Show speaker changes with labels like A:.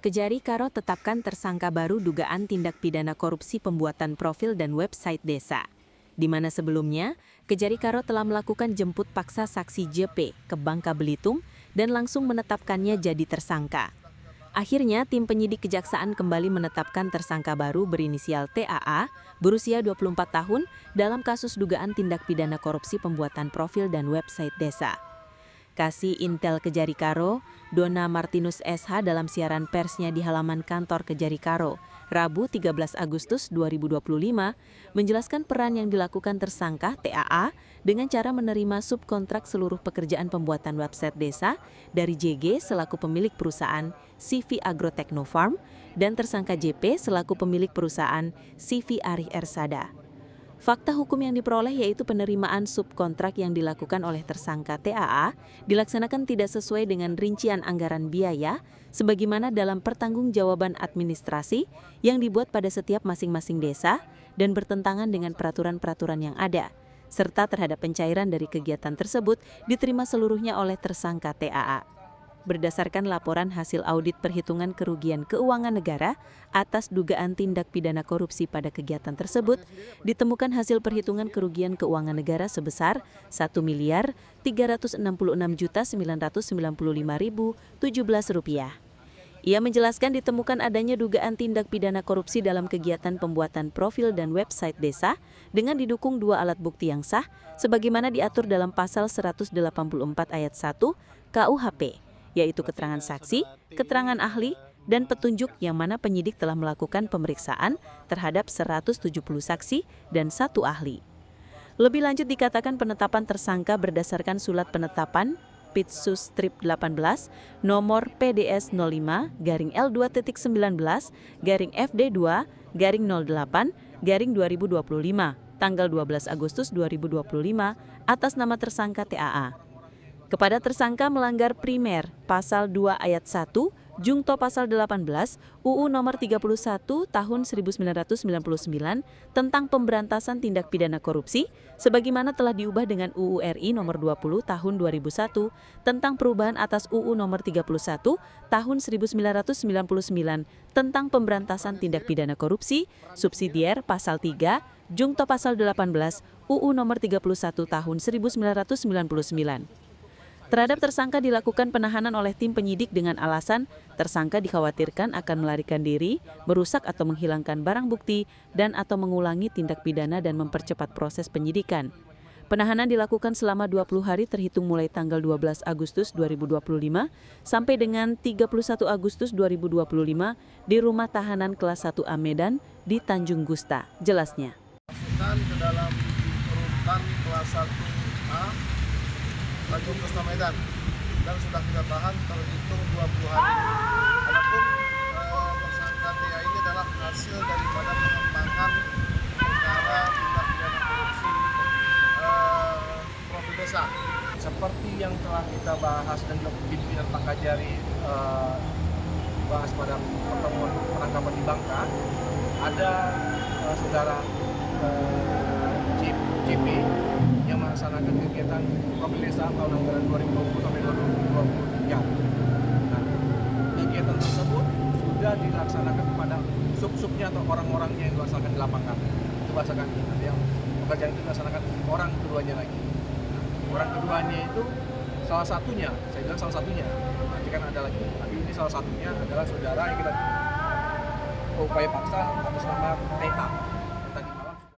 A: Kejari Karo tetapkan tersangka baru dugaan tindak pidana korupsi pembuatan profil dan website desa. Di mana sebelumnya, Kejari Karo telah melakukan jemput paksa saksi JP ke Bangka Belitung dan langsung menetapkannya jadi tersangka. Akhirnya, tim penyidik kejaksaan kembali menetapkan tersangka baru berinisial TAA, berusia 24 tahun, dalam kasus dugaan tindak pidana korupsi pembuatan profil dan website desa. Kasih Intel Kejari Karo, Donna Martinus SH dalam siaran persnya di halaman kantor Kejari Karo, Rabu 13 Agustus 2025, menjelaskan peran yang dilakukan tersangka TAA dengan cara menerima subkontrak seluruh pekerjaan pembuatan website desa dari JG selaku pemilik perusahaan CV Agro Technofarm dan tersangka JP selaku pemilik perusahaan CV Arih Ersada. Fakta hukum yang diperoleh yaitu penerimaan subkontrak yang dilakukan oleh tersangka TAA dilaksanakan tidak sesuai dengan rincian anggaran biaya sebagaimana dalam pertanggungjawaban administrasi yang dibuat pada setiap masing-masing desa dan bertentangan dengan peraturan-peraturan yang ada, serta terhadap pencairan dari kegiatan tersebut diterima seluruhnya oleh tersangka TAA. Berdasarkan laporan hasil audit perhitungan kerugian keuangan negara atas dugaan tindak pidana korupsi pada kegiatan tersebut, ditemukan hasil perhitungan kerugian keuangan negara sebesar Rp1.366.995.017. Ia menjelaskan ditemukan adanya dugaan tindak pidana korupsi dalam kegiatan pembuatan profil dan website desa dengan didukung dua alat bukti yang sah sebagaimana diatur dalam pasal 184 ayat 1 KUHP. Yaitu keterangan saksi, keterangan ahli, dan petunjuk yang mana penyidik telah melakukan pemeriksaan terhadap 170 saksi dan 1 ahli. Lebih lanjut dikatakan penetapan tersangka berdasarkan surat penetapan Pitsus Strip 18 nomor PDS 05-LD2-FD2-08-08-2025 tanggal 12 Agustus 2025 atas nama tersangka TAA. Kepada tersangka melanggar primer pasal 2 ayat 1 Jungto pasal 18 UU nomor 31 tahun 1999 tentang pemberantasan tindak pidana korupsi sebagaimana telah diubah dengan UU RI nomor 20 tahun 2001 tentang perubahan atas UU nomor 31 tahun 1999 tentang pemberantasan tindak pidana korupsi subsidiar pasal 3 Jungto pasal 18 UU nomor 31 tahun 1999. Terhadap tersangka dilakukan penahanan oleh tim penyidik dengan alasan tersangka dikhawatirkan akan melarikan diri, merusak atau menghilangkan barang bukti, dan atau mengulangi tindak pidana dan mempercepat proses penyidikan. Penahanan dilakukan selama 20 hari terhitung mulai tanggal 12 Agustus 2025 sampai dengan 31 Agustus 2025 di Rumah Tahanan Kelas 1A Medan di Tanjung Gusta. Jelasnya.
B: Masukkan ke dalam urutan kelas 1A Tanjung Gusta Medan dan sudah kita tahan terhitung 20 hari. Adapun tersangka TA ini adalah hasil daripada pengembangan perkara tindak pidana korupsi profil desa. Seperti yang telah kita bahas dan pimpinan Pak Kejari bahas pada pertemuan penangkapan di Bangka, ada saudara JP yang melaksanakan kegiatan profil desa tahun anggaran 2020 sampai 2023. Nah, kegiatan tersebut sudah dilaksanakan kepada sub-subnya atau orang-orangnya yang dilaksanakan di lapangan. Itu bahasa kami. Nanti yang pekerjaan itu dilaksanakan orang keduanya lagi. Nah, orang keduanya itu salah satunya, saya bilang salah satunya. Nanti kan ada lagi. Tapi ini salah satunya adalah saudara yang kita upaya paksa atas nama TA.